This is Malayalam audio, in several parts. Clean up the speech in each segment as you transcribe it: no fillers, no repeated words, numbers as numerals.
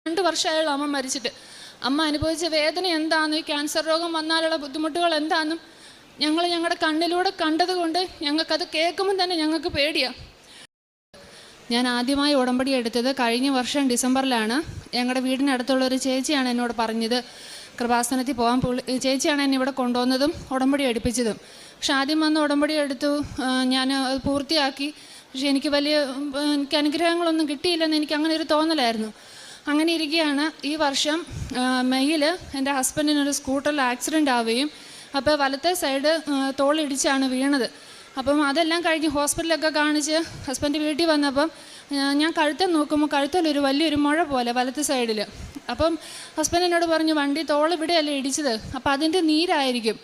2 വർഷമായുള്ള അമ്മ മരിച്ചിട്ട്. അമ്മ അനുഭവിച്ച വേദന എന്താണെന്നും ഈ ക്യാൻസർ രോഗം വന്നാലുള്ള ബുദ്ധിമുട്ടുകൾ എന്താണെന്നും ഞങ്ങളുടെ കണ്ണിലൂടെ കണ്ടതുകൊണ്ട് ഞങ്ങൾക്കത് കേൾക്കുമ്പോൾ തന്നെ ഞങ്ങൾക്ക് പേടിയാണ്. ഞാൻ ആദ്യമായി ഉടമ്പടി എടുത്തത് കഴിഞ്ഞ വർഷം ഡിസംബറിലാണ്. ഞങ്ങളുടെ വീടിനടുത്തുള്ളൊരു ചേച്ചിയാണ് എന്നോട് പറഞ്ഞത് കൃപാസനത്തിൽ പോകാൻ. ചേച്ചിയാണ് എന്നെ ഇവിടെ കൊണ്ടുവന്നതും ഉടമ്പടി എടുപ്പിച്ചതും. പക്ഷെ ആദ്യം വന്ന് ഉടമ്പടി എടുത്തു, ഞാൻ അത് പൂർത്തിയാക്കി. പക്ഷെ എനിക്ക് അനുഗ്രഹങ്ങളൊന്നും കിട്ടിയില്ലെന്ന് എനിക്ക് അങ്ങനെ ഒരു തോന്നലായിരുന്നു. അങ്ങനെ ഇരിക്കുകയാണ് ഈ വർഷം മെയ്യിൽ എൻ്റെ ഹസ്ബൻഡിനൊരു സ്കൂട്ടറിൽ ആക്സിഡൻ്റ് ആവുകയും അപ്പോൾ വലത്തെ സൈഡ് തോളിടിച്ചാണ് വീണത്. അപ്പം അതെല്ലാം കഴിഞ്ഞ് ഹോസ്പിറ്റലൊക്കെ കാണിച്ച് ഹസ്ബൻഡ് വീട്ടിൽ വന്നപ്പം ഞാൻ കഴുത്തിൽ നോക്കുമ്പോൾ കഴുത്തിലൊരു വലിയൊരു മുഴ പോലെ വലത്തെ സൈഡിൽ. അപ്പം ഹസ്ബൻഡ് എന്നോട് പറഞ്ഞു, വണ്ടി തോളിവിടെയല്ലേ ഇടിച്ചത്, അപ്പം അതിൻ്റെ നീരായിരിക്കും.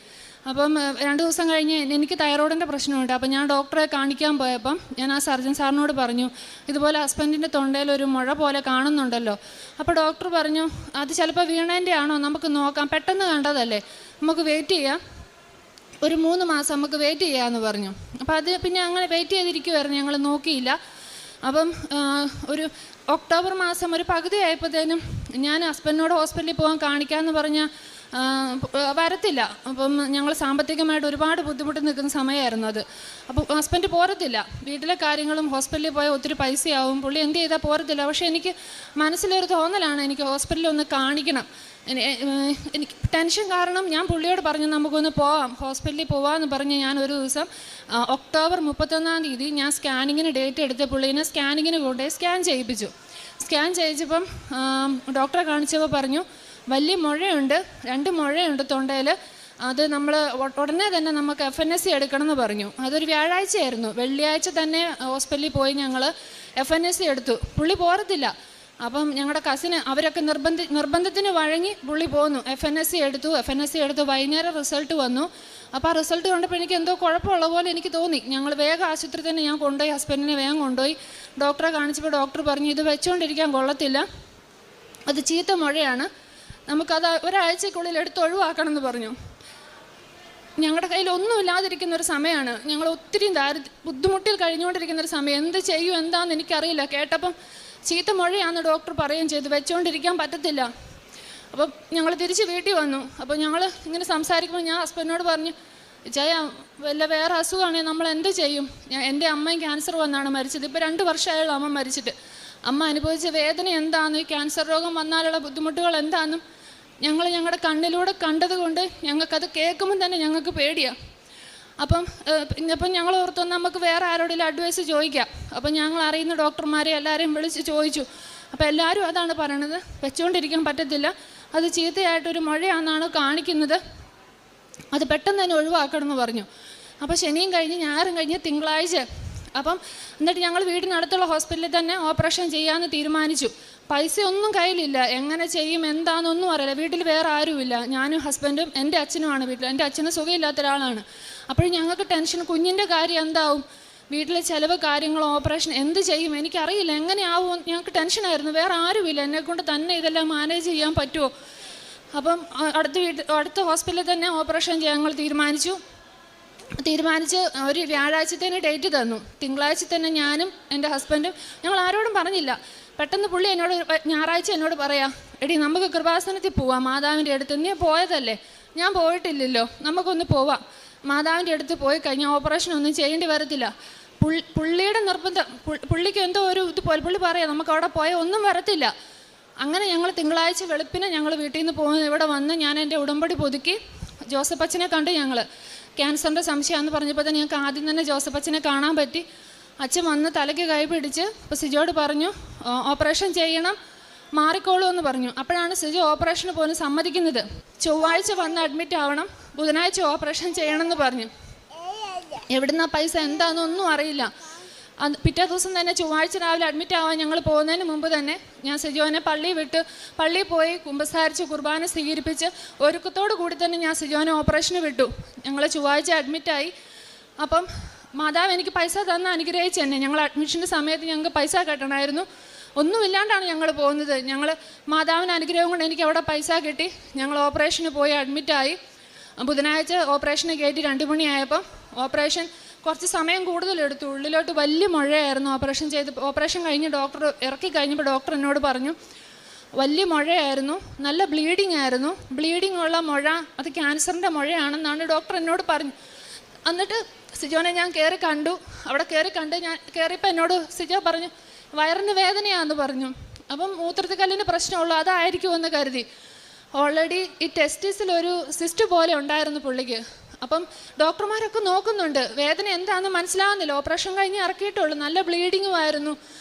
അപ്പം 2 ദിവസം കഴിഞ്ഞ് എനിക്ക് തൈറോയിഡിൻ്റെ പ്രശ്നമുണ്ട്. അപ്പം ഞാൻ ഡോക്ടറെ കാണിക്കാൻ പോയപ്പം ഞാൻ ആ സർജൻ സാറിനോട് പറഞ്ഞു, ഇതുപോലെ ഹസ്ബൻഡിൻ്റെ തൊണ്ടയിൽ ഒരു മുഴ പോലെ കാണുന്നുണ്ടല്ലോ. അപ്പോൾ ഡോക്ടർ പറഞ്ഞു, അത് ചിലപ്പോൾ വീണേൻ്റെ ആണോ, നമുക്ക് നോക്കാം, പെട്ടെന്ന് കണ്ടതല്ലേ, നമുക്ക് വെയിറ്റ് ചെയ്യാം, ഒരു 3 മാസം നമുക്ക് വെയിറ്റ് ചെയ്യാമെന്ന് പറഞ്ഞു. അപ്പോൾ അത് പിന്നെ അങ്ങനെ വെയിറ്റ് ചെയ്തിരിക്കുമായിരുന്നു, ഞങ്ങൾ നോക്കിയില്ല. അപ്പം ഒരു ഒക്ടോബർ മാസം ഒരു പകുതി ആയപ്പോഴത്തേനും ഞാൻ ഹസ്ബൻഡിനോട് ഹോസ്പിറ്റലിൽ പോകാൻ കാണിക്കാമെന്ന് പറഞ്ഞാൽ വരത്തില്ല. അപ്പം ഞങ്ങൾ സാമ്പത്തികമായിട്ട് ഒരുപാട് ബുദ്ധിമുട്ട് നിൽക്കുന്ന സമയമായിരുന്നു അത്. അപ്പോൾ ഹസ്ബൻഡ് പോരത്തില്ല, വീട്ടിലെ കാര്യങ്ങളും ഹോസ്പിറ്റലിൽ പോയാൽ ഒത്തിരി പൈസയാവും, പുള്ളി എന്ത് ചെയ്താൽ പോരത്തില്ല. പക്ഷേ എനിക്ക് മനസ്സിലൊരു തോന്നലാണ്, എനിക്ക് ഹോസ്പിറ്റലിൽ ഒന്ന് കാണിക്കണം. എനിക്ക് ടെൻഷൻ കാരണം ഞാൻ പുള്ളിയോട് പറഞ്ഞു, നമുക്കൊന്ന് പോവാം, ഹോസ്പിറ്റലിൽ പോവാമെന്ന് പറഞ്ഞ് ഞാൻ ഒരു ദിവസം ഒക്ടോബർ 31-ാം തീയതി ഞാൻ സ്കാനിങ്ങിന് ഡേറ്റ് എടുത്ത് പുള്ളീനെ സ്കാനിങ്ങിന് കൊണ്ടുപോയി സ്കാൻ ചെയ്യിപ്പിച്ചു. സ്കാൻ ചെയ്യിച്ചപ്പം ഡോക്ടറെ കാണിച്ചപ്പോൾ പറഞ്ഞു, വലിയ മുഴയുണ്ട്, 2 മുഴയുണ്ട് തൊണ്ടയിൽ, അത് നമ്മൾ ഉടനെ തന്നെ നമുക്ക് FNSC എടുക്കണമെന്ന് പറഞ്ഞു. അതൊരു വ്യാഴാഴ്ചയായിരുന്നു. വെള്ളിയാഴ്ച തന്നെ ഹോസ്പിറ്റലിൽ പോയി ഞങ്ങൾ FNSC എടുത്തു. പുള്ളി പോരത്തില്ല. അപ്പം ഞങ്ങളുടെ കസിന് അവരൊക്കെ നിർബന്ധത്തിന് വഴങ്ങി പുള്ളി പോന്നു. FNSC എടുത്തു. വൈകുന്നേരം റിസൾട്ട് വന്നു. അപ്പോൾ ആ റിസൾട്ട് കണ്ടപ്പോൾ എനിക്ക് എന്തോ കുഴപ്പമുള്ള പോലെ എനിക്ക് തോന്നി. ഞങ്ങൾ വേഗം ആശുപത്രി തന്നെ ഞാൻ കൊണ്ടുപോയി, ഹസ്ബൻഡിനെ വേഗം കൊണ്ടുപോയി ഡോക്ടറെ കാണിച്ചപ്പോൾ ഡോക്ടർ പറഞ്ഞു, ഇത് വെച്ചുകൊണ്ടിരിക്കാൻ കൊള്ളത്തില്ല, അത് ചീത്ത മുഴയാണ്, നമുക്കത് ഒരാഴ്ചക്കുള്ളിൽ എടുത്ത് ഒഴിവാക്കണം എന്ന് പറഞ്ഞു. ഞങ്ങളുടെ കയ്യിൽ ഒന്നും ഇല്ലാതിരിക്കുന്ന ഒരു സമയമാണ്, ഞങ്ങൾ ഒത്തിരി ബുദ്ധിമുട്ടിൽ കഴിഞ്ഞുകൊണ്ടിരിക്കുന്നൊരു സമയം. എന്ത് ചെയ്യും എന്താണെന്ന് എനിക്കറിയില്ല. കേട്ടപ്പം ചീത്ത മുഴയാണെന്ന് ഡോക്ടർ പറയുകയും ചെയ്തു, വെച്ചുകൊണ്ടിരിക്കാൻ പറ്റത്തില്ല. അപ്പം ഞങ്ങൾ തിരിച്ച് വീട്ടിൽ വന്നു. അപ്പോൾ ഞങ്ങൾ ഇങ്ങനെ സംസാരിക്കുമ്പോൾ ഞാൻ ഹസ്ബൻഡിനോട് പറഞ്ഞു, വല്ല വേറെ അസുഖമാണെങ്കിൽ നമ്മൾ എന്ത് ചെയ്യും? എൻ്റെ അമ്മയും ക്യാൻസർ വന്നാണ് മരിച്ചത്. ഇപ്പോൾ 2 വർഷമായുള്ള അമ്മ മരിച്ചിട്ട്. അമ്മ അനുഭവിച്ച വേദന എന്താണെന്നും ഈ ക്യാൻസർ രോഗം വന്നാലുള്ള ബുദ്ധിമുട്ടുകൾ എന്താണെന്നും ഞങ്ങളുടെ കണ്ണിലൂടെ കണ്ടതുകൊണ്ട് ഞങ്ങൾക്കത് കേൾക്കുമ്പോൾ തന്നെ ഞങ്ങൾക്ക് പേടിയാണ്. അപ്പം ഞങ്ങൾ ഓർത്തു നമുക്ക് വേറെ ആരോടെങ്കിലും അഡ്വൈസ് ചോദിക്കാം. അപ്പം ഞങ്ങൾ അറിയുന്ന ഡോക്ടർമാരെ എല്ലാവരെയും വിളിച്ച് ചോദിച്ചു. അപ്പോൾ എല്ലാവരും അതാണ് പറയണത്, വെച്ചുകൊണ്ടിരിക്കാൻ പറ്റത്തില്ല, അത് ചീത്തയായിട്ടൊരു മുഴയാണെന്നാണ് കാണിക്കുന്നത്, അത് പെട്ടെന്ന് തന്നെ ഒഴിവാക്കണം എന്ന് പറഞ്ഞു. അപ്പോൾ ശനിയും കഴിഞ്ഞ് ഞായറും കഴിഞ്ഞ് തിങ്കളാഴ്ച അപ്പം എന്നിട്ട് ഞങ്ങൾ വീടിനടുത്തുള്ള ഹോസ്പിറ്റലിൽ തന്നെ ഓപ്പറേഷൻ ചെയ്യാമെന്ന് തീരുമാനിച്ചു. പൈസ ഒന്നും കയ്യിലില്ല, എങ്ങനെ ചെയ്യും എന്താണെന്നൊന്നും അറിയില്ല. വീട്ടിൽ വേറെ ആരുമില്ല, ഞാനും ഹസ്ബൻഡും എൻ്റെ അച്ഛനുമാണ് വീട്ടിൽ. എൻ്റെ അച്ഛന് സുഖമില്ലാത്ത ഒരാളാണ്. അപ്പോൾ ഞങ്ങൾക്ക് ടെൻഷൻ, കുഞ്ഞിൻ്റെ കാര്യം എന്താവും, വീട്ടിലെ ചിലവ് കാര്യങ്ങൾ, ഓപ്പറേഷൻ എന്ത് ചെയ്യും എനിക്കറിയില്ല, എങ്ങനെയാവും, ഞങ്ങൾക്ക് ടെൻഷനായിരുന്നു. വേറെ ആരുമില്ല, എന്നെക്കൊണ്ട് തന്നെ ഇതെല്ലാം മാനേജ് ചെയ്യാൻ പറ്റുമോ? അപ്പം അടുത്ത ഹോസ്പിറ്റലിൽ തന്നെ ഓപ്പറേഷൻ ചെയ്യാൻ ഞങ്ങൾ തീരുമാനിച്ച് ഒരു വ്യാഴാഴ്ചത്തേന് ഡേറ്റ് തന്നു. തിങ്കളാഴ്ച തന്നെ ഞാനും എൻ്റെ ഹസ്ബൻഡും, ഞങ്ങൾ ആരോടും പറഞ്ഞില്ല. പെട്ടെന്ന് പുള്ളി ഞായറാഴ്ച എന്നോട് പറയാം, എടി നമുക്ക് കൃപാസനത്തിൽ പോവാം, മാതാവിൻ്റെ അടുത്ത്. നീ പോയതല്ലേ, ഞാൻ പോയിട്ടില്ലല്ലോ, നമുക്കൊന്ന് പോവാം. മാതാവിൻ്റെ അടുത്ത് പോയി കഴിഞ്ഞാൽ ഓപ്പറേഷൻ ഒന്നും ചെയ്യേണ്ടി വരത്തില്ല. പുള്ളിയുടെ നിർബന്ധം, പുള്ളിക്ക് എന്തോ ഒരു ഇതുപോലെ പുള്ളി പറയാം, നമുക്ക് അവിടെ പോയാൽ ഒന്നും വരത്തില്ല. അങ്ങനെ ഞങ്ങൾ തിങ്കളാഴ്ച വെളുപ്പിനെ ഞങ്ങൾ വീട്ടിൽ നിന്ന് പോകുന്നത് ഇവിടെ വന്ന് ഞാൻ എൻ്റെ ഉടമ്പടി പുതുക്കി ജോസഫ് അച്ഛനെ കണ്ട്. ഞങ്ങൾ ക്യാൻസറിൻ്റെ സംശയമാണെന്ന് പറഞ്ഞപ്പോൾ തന്നെ ഞങ്ങൾക്ക് ആദ്യം തന്നെ ജോസഫ് അച്ഛനെ കാണാൻ പറ്റി. അച്ഛൻ വന്ന് തലയ്ക്ക് കൈ പിടിച്ച് അപ്പോൾ സിജോട് പറഞ്ഞു, ഓപ്പറേഷൻ ചെയ്യണം, മാറിക്കോളൂ എന്ന് പറഞ്ഞു. അപ്പോഴാണ് സിജോ ഓപ്പറേഷന് പോലും സമ്മതിക്കുന്നത്. ചൊവ്വാഴ്ച വന്ന് അഡ്മിറ്റ് ആവണം, ബുധനാഴ്ച ഓപ്പറേഷൻ ചെയ്യണമെന്ന് പറഞ്ഞു. എവിടുന്ന പൈസ എന്താണെന്നൊന്നും അറിയില്ല. പിറ്റേ ദിവസം തന്നെ ചൊവ്വാഴ്ച രാവിലെ അഡ്മിറ്റ് ആവാൻ ഞങ്ങൾ പോകുന്നതിന് മുമ്പ് തന്നെ ഞാൻ സിജോനെ പള്ളിയിൽ പോയി കുമ്പസാരിച്ച് കുർബാന സ്വീകരിപ്പിച്ച് ഒരുക്കത്തോടു കൂടി തന്നെ ഞാൻ സിജോനെ ഓപ്പറേഷന് വിട്ടു. ഞങ്ങൾ ചൊവ്വാഴ്ച അഡ്മിറ്റായി. അപ്പം മാതാവ് എനിക്ക് പൈസ തന്ന് അനുഗ്രഹിച്ച് തന്നെ. ഞങ്ങൾ അഡ്മിഷൻ്റെ സമയത്ത് ഞങ്ങൾക്ക് പൈസ കെട്ടണമായിരുന്നു. ഒന്നുമില്ലാണ്ടാണ് ഞങ്ങൾ പോകുന്നത്. ഞങ്ങൾ മാതാവിന് അനുഗ്രഹം കൊണ്ട് എനിക്ക് അവിടെ പൈസ കിട്ടി. ഞങ്ങൾ ഓപ്പറേഷന് പോയി അഡ്മിറ്റായി. ബുധനാഴ്ച ഓപ്പറേഷന് കയറ്റി 2 മണിയായപ്പം ഓപ്പറേഷൻ കുറച്ച് സമയം കൂടുതലെടുത്തു. ഉള്ളിലോട്ട് വലിയ മുഴയായിരുന്നു. ഓപ്പറേഷൻ കഴിഞ്ഞ് ഡോക്ടർ ഇറക്കി കഴിഞ്ഞപ്പോൾ ഡോക്ടർ എന്നോട് പറഞ്ഞു, വലിയ മുഴയായിരുന്നു, നല്ല ബ്ലീഡിങ് ആയിരുന്നു. ബ്ലീഡിങ് ഉള്ള മുഴ അത് ക്യാൻസറിൻ്റെ മുഴയാണെന്നാണ് ഡോക്ടർ എന്നോട് പറഞ്ഞു. എന്നിട്ട് സിജോനെ ഞാൻ കയറി കണ്ടു. അവിടെ കണ്ട് ഞാൻ കയറിയപ്പോൾ എന്നോട് സിജോ പറഞ്ഞു വയറിന് വേദനയാണെന്ന് പറഞ്ഞു. അപ്പം മൂത്രത്തിക്കല്ലിന് പ്രശ്നമുള്ളൂ, അതായിരിക്കുമെന്ന് കരുതി. ഓൾറെഡി ഈ ടെസ്റ്റിസിലൊരു സിസ്റ്റ് പോലെ ഉണ്ടായിരുന്നു പുള്ളിക്ക്. അപ്പം ഡോക്ടർമാരൊക്കെ നോക്കുന്നുണ്ട്, വേദന എന്താണെന്ന് മനസ്സിലാവുന്നില്ല. ഓപ്പറേഷൻ കഴിഞ്ഞ് ഇറക്കിയിട്ടുള്ളൂ, നല്ല ബ്ലീഡിങ്ങും ആയിരുന്നു.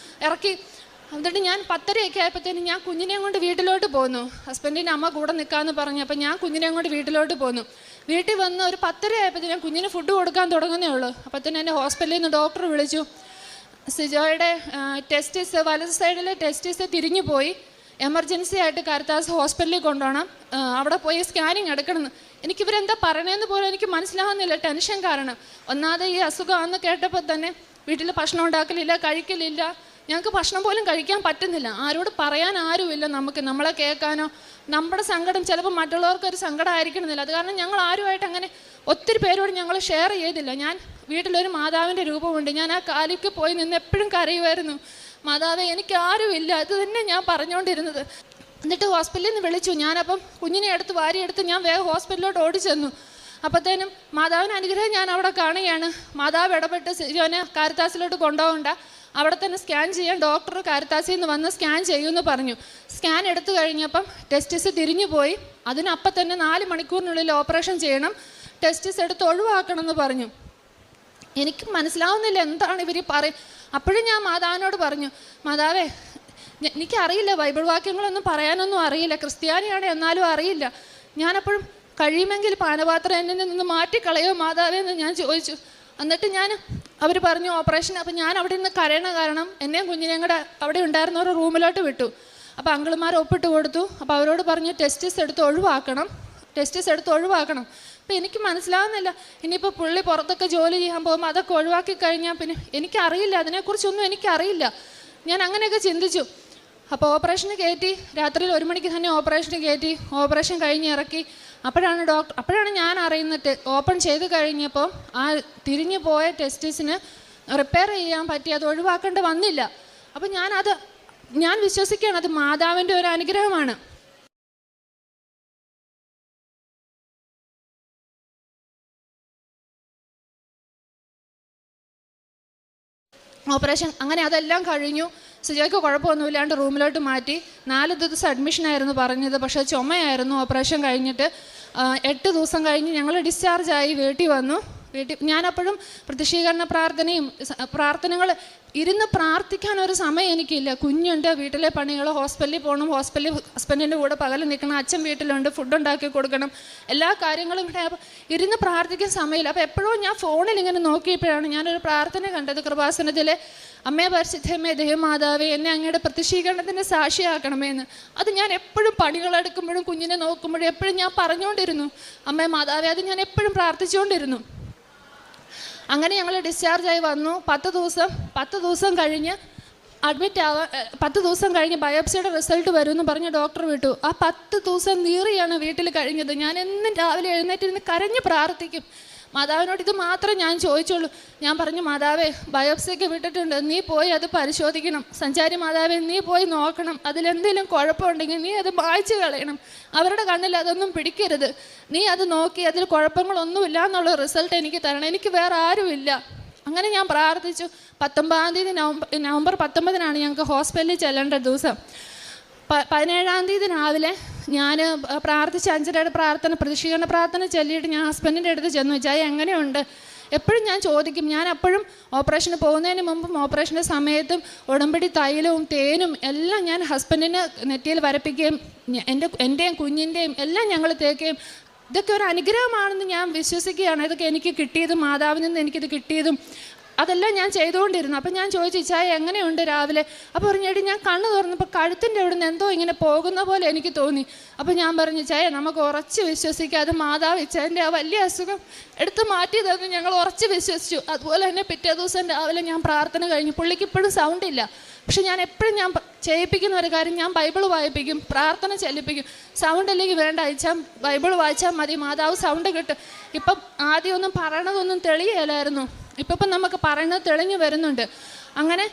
ഇറക്കി എന്നിട്ട് ഞാൻ 10:30 ആയപ്പോഴത്തേനും ഞാൻ കുഞ്ഞിനെയും കൊണ്ട് വീട്ടിലോട്ട് പോന്നു. ഹസ്ബൻഡിൻ്റെ അമ്മ കൂടെ നിൽക്കാമെന്ന് പറഞ്ഞു. അപ്പം ഞാൻ കുഞ്ഞിനെയും കൊണ്ട് വീട്ടിലോട്ട് പോന്നു. വീട്ടിൽ വന്ന് ഒരു 10:30 ആയപ്പോഴത്തേനും ഞാൻ കുഞ്ഞിന് ഫുഡ് കൊടുക്കാൻ തുടങ്ങുന്നേ ഉള്ളൂ. അപ്പോഴത്തേനും എന്നെ ഹോസ്പിറ്റലിൽ നിന്ന് ഡോക്ടർ വിളിച്ചു. സിജോയുടെ ടെസ്റ്റിസ്, വലത് സൈഡിലെ ടെസ്റ്റിസ് തിരിഞ്ഞു പോയി, എമർജൻസി ആയിട്ട് കാരിത്താസ് ഹോസ്പിറ്റലിൽ കൊണ്ടുപോകണം, അവിടെ പോയി സ്കാനിങ് എടുക്കണമെന്ന്. എനിക്കിവരെന്താ പറയണതെന്ന് പോലും എനിക്ക് മനസ്സിലാവുന്നില്ല, ടെൻഷൻ കാരണം. ഒന്നാമത് ഈ അസുഖമാണെന്ന് കേട്ടപ്പോൾ തന്നെ വീട്ടിൽ ഭക്ഷണം ഉണ്ടാക്കലില്ല, കഴിക്കലില്ല. ഞങ്ങൾക്ക് ഭക്ഷണം പോലും കഴിക്കാൻ പറ്റുന്നില്ല. ആരോട് പറയാൻ ആരുമില്ല, നമ്മളെ കേൾക്കാനോ. നമ്മുടെ സങ്കടം ചിലപ്പോൾ മറ്റുള്ളവർക്കൊരു സങ്കടം ആയിരിക്കണമെന്നില്ല. അത് കാരണം ഞങ്ങൾ ആരുമായിട്ട് അങ്ങനെ ഒത്തിരി പേരോട് ഞങ്ങൾ ഷെയർ ചെയ്തില്ല. ഞാൻ വീട്ടിലൊരു മാതാവിൻ്റെ രൂപമുണ്ട്, ഞാൻ ആ കാലിക്ക് പോയി നിന്ന് എപ്പോഴും കരയുമായിരുന്നു, മാതാവേ എനിക്ക് ആരുമില്ല. അത് തന്നെ ഞാൻ പറഞ്ഞുകൊണ്ടിരുന്നത്. എന്നിട്ട് ഹോസ്പിറ്റലിൽ നിന്ന് വിളിച്ചു. ഞാനപ്പം കുഞ്ഞിനെ വാരിയെടുത്ത് ഞാൻ വേഗം ഹോസ്പിറ്റലിലോട്ട് ഓടിച്ചെന്നു. അപ്പോഴത്തേനും മാതാവിന് അനുഗ്രഹം ഞാൻ അവിടെ കാണുകയാണ്. മാതാവ് ഇടപെട്ട് സിജോനെ കാരിത്താസിലോട്ട് കൊണ്ടുപോകണ്ട, അവിടെ തന്നെ സ്കാൻ ചെയ്യാൻ ഡോക്ടർ കാരിത്താസിൽ നിന്ന് വന്ന് സ്കാൻ ചെയ്യുമെന്ന് പറഞ്ഞു. സ്കാൻ എടുത്തു കഴിഞ്ഞപ്പം ടെസ്റ്റിസ് തിരിഞ്ഞു പോയി. അതിനപ്പം തന്നെ 4 മണിക്കൂറിനുള്ളിൽ ഓപ്പറേഷൻ ചെയ്യണം, ടെസ്റ്റിസ് എടുത്ത് ഒഴിവാക്കണമെന്ന് പറഞ്ഞു. എനിക്ക് മനസ്സിലാവുന്നില്ല എന്താണ് ഇവർ പറയും. അപ്പോഴും ഞാൻ മാതാവിനോട് പറഞ്ഞു, മാതാവേ എനിക്കറിയില്ല, ബൈബിൾ വാക്യങ്ങളൊന്നും പറയാനൊന്നും അറിയില്ല, ക്രിസ്ത്യാനിയാണ് എന്നാലും അറിയില്ല. ഞാനപ്പോഴും കഴിയുമെങ്കിൽ പാനപാത്രം എന്നിൽ നിന്ന് മാറ്റിക്കളയോ മാതാവേ എന്ന് ഞാൻ ചോദിച്ചു. എന്നിട്ട് അവർ പറഞ്ഞു ഓപ്പറേഷൻ. അപ്പം ഞാൻ അവിടെ നിന്ന് കരയണ കാരണം എന്നെയും കുഞ്ഞിനെയും കൂടെ അവിടെ ഉണ്ടായിരുന്ന ഒരു റൂമിലോട്ട് വിട്ടു. അപ്പോൾ അങ്കിളുമാർ ഒപ്പിട്ട് കൊടുത്തു. അപ്പോൾ അവരോട് പറഞ്ഞു ടെസ്റ്റിസ് എടുത്ത് ഒഴിവാക്കണം. അപ്പോൾ എനിക്ക് മനസ്സിലാവുന്നില്ല, ഇനിയിപ്പോൾ പുള്ളി പുറത്തൊക്കെ ജോലി ചെയ്യാൻ പോകുമ്പോൾ അതൊക്കെ ഒഴിവാക്കി കഴിഞ്ഞാൽ പിന്നെ എനിക്കറിയില്ല, അതിനെക്കുറിച്ചൊന്നും എനിക്കറിയില്ല. ഞാൻ അങ്ങനെയൊക്കെ ചിന്തിച്ചു. അപ്പോൾ ഓപ്പറേഷന് കയറ്റി, രാത്രിയിൽ 1 മണിക്ക് തന്നെ ഓപ്പറേഷന് കയറ്റി. ഓപ്പറേഷൻ കഴിഞ്ഞ് ഇറക്കി. അപ്പോഴാണ് ഞാൻ അറിയുന്നത്, ഓപ്പൺ ചെയ്ത് കഴിഞ്ഞപ്പോൾ ആ തിരിഞ്ഞു പോയ ടെസ്റ്റിസിന് റിപ്പയർ ചെയ്യാൻ പറ്റി, അത് ഒഴിവാക്കേണ്ടി വന്നില്ല. അപ്പോൾ ഞാൻ വിശ്വസിക്കുകയാണ് അത് മാതാവിൻ്റെ ഒരു അനുഗ്രഹമാണ്. ഓപ്പറേഷൻ അങ്ങനെ അതെല്ലാം കഴിഞ്ഞു. സിജോയ്ക്ക് കുഴപ്പമൊന്നുമില്ലാണ്ട് റൂമിലോട്ട് മാറ്റി. 4 ദിവസം അഡ്മിഷനായിരുന്നു പറഞ്ഞത്, പക്ഷേ ചുമയായിരുന്നു. ഓപ്പറേഷൻ കഴിഞ്ഞിട്ട് 8 ദിവസം കഴിഞ്ഞ് ഞങ്ങൾ ഡിസ്ചാർജായി വീട്ടിൽ വന്നു. ഞാനപ്പോഴും പ്രതിഷ്ഠീകരണ പ്രാർത്ഥനകൾ ഇരുന്ന് പ്രാർത്ഥിക്കാൻ ഒരു സമയം എനിക്കില്ല. കുഞ്ഞുണ്ട്, വീട്ടിലെ പണികൾ, ഹോസ്പിറ്റലിൽ പോകണം, ഹസ്ബൻഡിൻ്റെ കൂടെ പകൽ നിൽക്കണം, അച്ഛൻ വീട്ടിലുണ്ട്, ഫുഡ് ഉണ്ടാക്കി കൊടുക്കണം, എല്ലാ കാര്യങ്ങളും കൂടെ ഇരുന്ന് പ്രാർത്ഥിക്കാൻ സമയമില്ല. അപ്പോൾ എപ്പോഴും ഞാൻ ഫോണിൽ ഇങ്ങനെ നോക്കിയപ്പോഴാണ് ഞാനൊരു പ്രാർത്ഥന കണ്ടത്, കൃപാസനത്തിലെ അമ്മേ പരിശുദ്ധമേ ദേവമാതാവേ എന്നെ അങ്ങയുടെ പ്രതിഷ്ഠീകരണത്തിൻ്റെ സാക്ഷിയാക്കണമേ എന്ന്. അത് ഞാൻ എപ്പോഴും പണികളെടുക്കുമ്പോഴും കുഞ്ഞിനെ നോക്കുമ്പോഴും എപ്പോഴും ഞാൻ പറഞ്ഞുകൊണ്ടിരുന്നു, അമ്മേ മാതാവേ. അത് ഞാൻ എപ്പോഴും പ്രാർത്ഥിച്ചുകൊണ്ടിരുന്നു. അങ്ങനെ ഞങ്ങൾ ഡിസ്ചാർജായി വന്നു. 10 ദിവസം കഴിഞ്ഞ് അഡ്മിറ്റ് ആവാൻ 10 ദിവസം കഴിഞ്ഞ് ബയോപ്സിയുടെ റിസൾട്ട് വരുമെന്ന് പറഞ്ഞ് ഡോക്ടർ വിട്ടു. ആ 10 ദിവസം നീറിയാണ് വീട്ടിൽ കഴിഞ്ഞത്. ഞാൻ എന്നും രാവിലെ എഴുന്നേറ്റിരുന്ന് കരഞ്ഞ് പ്രാർത്ഥിക്കും. മാതാവിനോട് ഇത് മാത്രം ഞാൻ ചോദിച്ചുള്ളൂ. ഞാൻ പറഞ്ഞു, മാതാവേ ബയോപ്സിക്ക് വിട്ടിട്ടുണ്ട്, നീ പോയി അത് പരിശോധിക്കണം. സഞ്ചാരി മാതാവേ നീ പോയി നോക്കണം, അതിലെന്തെങ്കിലും കുഴപ്പമുണ്ടെങ്കിൽ നീ അത് മായ്ച്ചു കളയണം. അവരുടെ കണ്ണിൽ അതൊന്നും പിടിക്കരുത്. നീ അത് നോക്കി അതിൽ കുഴപ്പങ്ങളൊന്നുമില്ല എന്നുള്ള റിസൾട്ട് എനിക്ക് തരണം, എനിക്ക് വേറെ ആരുമില്ല. അങ്ങനെ ഞാൻ പ്രാർത്ഥിച്ചു. 19-ാം തീയതി നവംബർ 19-നാണ് ഞങ്ങൾക്ക് ഹോസ്പിറ്റലിൽ ചെല്ലേണ്ട ദിവസം. 17-ാം തീയതി രാവിലെ ഞാൻ പ്രാർത്ഥിച്ച് 5:30 പ്രതിഷ്ഠീകരണ പ്രാർത്ഥന ചൊല്ലിയിട്ട് ഞാൻ ഹസ്ബൻഡിൻ്റെ അടുത്ത് ചെന്നു. ജയ എങ്ങനെയുണ്ട്? എപ്പോഴും ഞാൻ ചോദിക്കും. ഞാൻ അപ്പോഴും ഓപ്പറേഷന് പോകുന്നതിന് മുമ്പും ഓപ്പറേഷൻ്റെ സമയത്തും ഉടമ്പടി തൈലവും തേനും എല്ലാം ഞാൻ ഹസ്ബൻഡിന് നെറ്റിയിൽ വരപ്പിക്കുകയും എൻ്റെയും കുഞ്ഞിൻ്റെയും എല്ലാം ഞങ്ങൾ തേക്കുകയും. ഇതൊക്കെ ഒരു അനുഗ്രഹമാണെന്ന് ഞാൻ വിശ്വസിക്കുകയാണ്. ഇതൊക്കെ എനിക്ക് കിട്ടിയതും മാതാവിൽ നിന്ന് എനിക്കിത് കിട്ടിയതും അതെല്ലാം ഞാൻ ചെയ്തുകൊണ്ടിരുന്നു. അപ്പം ഞാൻ ചോദിച്ചു, ചായ എങ്ങനെയുണ്ട് രാവിലെ? അപ്പോൾ പറഞ്ഞേടി ഞാൻ കണ്ണ് തുറന്നപ്പോൾ കഴുത്തിൻ്റെ അവിടെ നിന്ന് എന്തോ ഇങ്ങനെ പോകുന്ന പോലെ എനിക്ക് തോന്നി. അപ്പോൾ ഞാൻ പറഞ്ഞു, ചായ നമുക്ക് ഉറച്ച് വിശ്വസിക്കാം, അത് മാതാവ് ഇച്ചേൻ്റെ ആ വലിയ അസുഖം എടുത്ത് മാറ്റിയതെന്ന് ഞങ്ങൾ ഉറച്ച് വിശ്വസിച്ചു. അതുപോലെ തന്നെ പിറ്റേ ദിവസം രാവിലെ ഞാൻ പ്രാർത്ഥന കഴിഞ്ഞു. പുള്ളിക്ക് ഇപ്പോഴും സൗണ്ട് ഇല്ല, പക്ഷെ ഞാൻ എപ്പോഴും ഞാൻ ചെയ്യിപ്പിക്കുന്ന ഒരു കാര്യം, ഞാൻ ബൈബിൾ വായിപ്പിക്കും, പ്രാർത്ഥന ചെല്ലിപ്പിക്കും. സൗണ്ട് ഇല്ലെങ്കിൽ വേണ്ട, അയച്ചാൽ ബൈബിൾ വായിച്ചാൽ മതി, മാതാവ് സൗണ്ട് കിട്ടും. ഇപ്പം ആദ്യമൊന്നും പറയണതൊന്നും തെളിയലായിരുന്നു, ഇപ്പം നമുക്ക് പറയുന്നത് തെളിഞ്ഞു വരുന്നുണ്ട്. അങ്ങനെ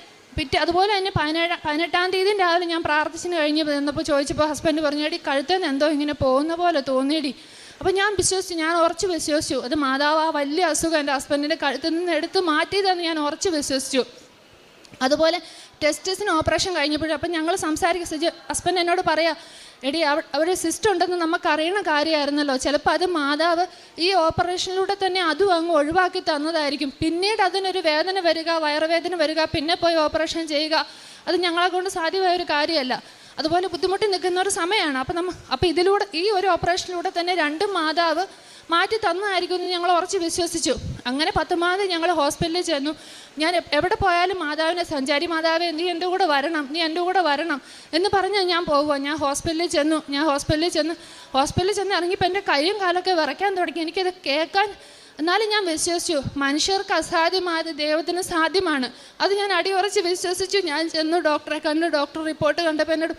അതുപോലെ തന്നെ 18-ാം തീയതി രാവിലെ ഞാൻ പ്രാർത്ഥിച്ചിന് കഴിഞ്ഞ് വന്നപ്പോൾ ചോദിച്ചപ്പോൾ ഹസ്ബൻഡ് പറഞ്ഞു, എടി കഴുത്തേന്ന് എന്തോ ഇങ്ങനെ പോകുന്ന പോലെ തോന്നിയടി. അപ്പോൾ ഞാൻ വിശ്വസിച്ചു, ഞാൻ ഉറച്ച് വിശ്വസിച്ചു അത് മാതാവ് ആ വലിയ അസുഖം എൻ്റെ ഹസ്ബൻഡിൻ്റെ കഴുത്തിൽ നിന്ന് എടുത്ത് മാറ്റിയതെന്ന് ഞാൻ ഉറച്ച് വിശ്വസിച്ചു. അതുപോലെ ടെസ്റ്റിന് ഓപ്പറേഷൻ കഴിഞ്ഞപ്പോഴും അപ്പം ഞങ്ങൾ ഹസ്ബൻഡ് എന്നോട് പറയാം, എടി അവിടെ സിസ്റ്റം ഉണ്ടെന്ന് നമുക്കറിയണ കാര്യമായിരുന്നല്ലോ, ചിലപ്പോൾ അത് മാതാവ് ഈ ഓപ്പറേഷനിലൂടെ തന്നെ അതും അങ്ങ് ഒഴിവാക്കി തന്നതായിരിക്കും. പിന്നീട് അതിനൊരു വേദന വരിക, വയറുവേദന വരിക, പിന്നെ പോയി ഓപ്പറേഷൻ ചെയ്യുക, അത് ഞങ്ങളെ കൊണ്ട് സാധ്യമായൊരു കാര്യമല്ല. അതുപോലെ ബുദ്ധിമുട്ടി നിൽക്കുന്ന ഒരു സമയമാണ്. അപ്പം ഇതിലൂടെ ഈ ഒരു ഓപ്പറേഷനിലൂടെ തന്നെ രണ്ടും മാതാവ് മാറ്റി തന്നതായിരിക്കും എന്ന് ഞങ്ങൾ ഉറച്ച് വിശ്വസിച്ചു. അങ്ങനെ 10-ാം തീയതി ഞങ്ങൾ ഹോസ്പിറ്റലിൽ ചെന്നു. ഞാൻ എവിടെ പോയാലും മാതാവിനെ, സഞ്ചാരി മാതാവേ നീ എൻ്റെ കൂടെ വരണം, നീ എൻ്റെ കൂടെ വരണം എന്ന് പറഞ്ഞാൽ ഞാൻ പോകുക. ഞാൻ ഹോസ്പിറ്റലിൽ ചെന്ന് ഇറങ്ങിയപ്പോൾ എൻ്റെ കൈയും കാലൊക്കെ വിറയ്ക്കാൻ തുടങ്ങി. എനിക്കത് കേൾക്കാൻ, എന്നാലും ഞാൻ വിശ്വസിച്ചു മനുഷ്യർക്ക് അസാധ്യമായത് ദൈവത്തിന് സാധ്യമാണ്. അത് ഞാൻ അടിയുറച്ച് വിശ്വസിച്ചു. ഞാൻ ചെന്നു, ഡോക്ടറെ കണ്ടു. ഡോക്ടർ റിപ്പോർട്ട് കണ്ടപ്പോൾ എന്നോട്,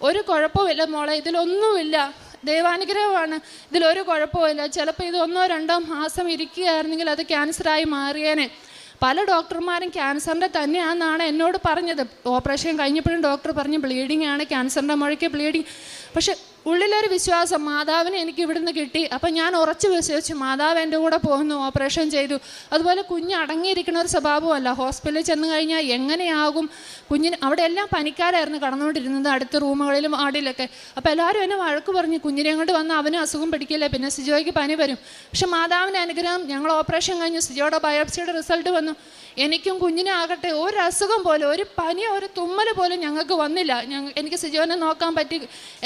ഒരു കുഴപ്പമില്ല മോളെ, ഇതിലൊന്നുമില്ല, ദൈവാനുഗ്രഹമാണ്, ഇതിലൊരു കുഴപ്പമില്ല, ചിലപ്പോൾ ഇത് 1-2 മാസം ഇരിക്കുകയായിരുന്നെങ്കിൽ അത് ക്യാൻസറായി മാറിയേനെ. പല ഡോക്ടർമാരും ക്യാൻസറിൻ്റെ തന്നെയാണെന്നാണ് എന്നോട് പറഞ്ഞത്. ഓപ്പറേഷൻ കഴിഞ്ഞപ്പോഴും ഡോക്ടർ പറഞ്ഞു ബ്ലീഡിങ് ആണ്, ക്യാൻസറിൻ്റെ മുഴയ്ക്ക് ബ്ലീഡിങ്. പക്ഷെ ഉള്ളിലൊരു വിശ്വാസം മാതാവിനെ എനിക്ക് ഇവിടുന്ന് കിട്ടി. അപ്പം ഞാൻ ഉറച്ച് വിശ്വസിച്ചു മാതാവ് എൻ്റെ കൂടെ പോകുന്നു, ഓപ്പറേഷൻ ചെയ്തു. അതുപോലെ കുഞ്ഞ് അടങ്ങിയിരിക്കുന്ന ഒരു സ്വഭാവമല്ല. ഹോസ്പിറ്റലിൽ ചെന്ന് കഴിഞ്ഞാൽ എങ്ങനെയാകും കുഞ്ഞിന്, അവിടെ എല്ലാം പനിക്കാരായിരുന്നു കടന്നുകൊണ്ടിരുന്നത്, അടുത്ത റൂമുകളിലും വാർഡിലൊക്കെ. അപ്പോൾ എല്ലാവരും എന്നെ വഴക്ക് പറഞ്ഞു, കുഞ്ഞിനെ കൊണ്ട് വന്ന് അവന് അസുഖം പിടിക്കില്ല, പിന്നെ സിജോയ്ക്ക് പനി വരും. പക്ഷെ മാതാവിൻ്റെ അനുഗ്രഹം, ഞങ്ങൾ ഓപ്പറേഷൻ കഴിഞ്ഞു, സിജോയുടെ ബയോപ്സിയുടെ റിസൾട്ട് വന്നു. എനിക്കും കുഞ്ഞിനാകട്ടെ ഒരു അസുഖം പോലും, ഒരു പനി, ഒരു തുമ്മൽ പോലും ഞങ്ങൾക്ക് വന്നില്ല. എനിക്ക് സിജോനെ നോക്കാൻ പറ്റി,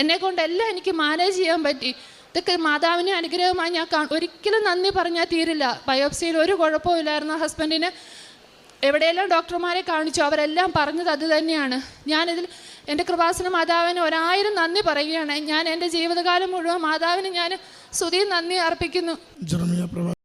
എന്നെക്കൊണ്ട് എല്ലാം എനിക്ക് മാനേജ് ചെയ്യാൻ പറ്റി. ഇതൊക്കെ മാതാവിൻ്റെ അനുഗ്രഹമായി ഞാൻ ഒരിക്കലും നന്ദി പറഞ്ഞാൽ തീരില്ല. ബയോപ്സിയിൽ ഒരു കുഴപ്പമില്ലായിരുന്നു ഹസ്ബൻഡിന്. എവിടെയെല്ലാം ഡോക്ടർമാരെ കാണിച്ചു, അവരെല്ലാം പറഞ്ഞത് അത് തന്നെയാണ്. ഞാനിതിൽ എൻ്റെ കൃപാസന മാതാവിന് 1000 നന്ദി പറയുകയാണ്. ഞാൻ എൻ്റെ ജീവിതകാലം മുഴുവൻ മാതാവിന് ഞാൻ സ്തുതിയും നന്ദി അർപ്പിക്കുന്നു.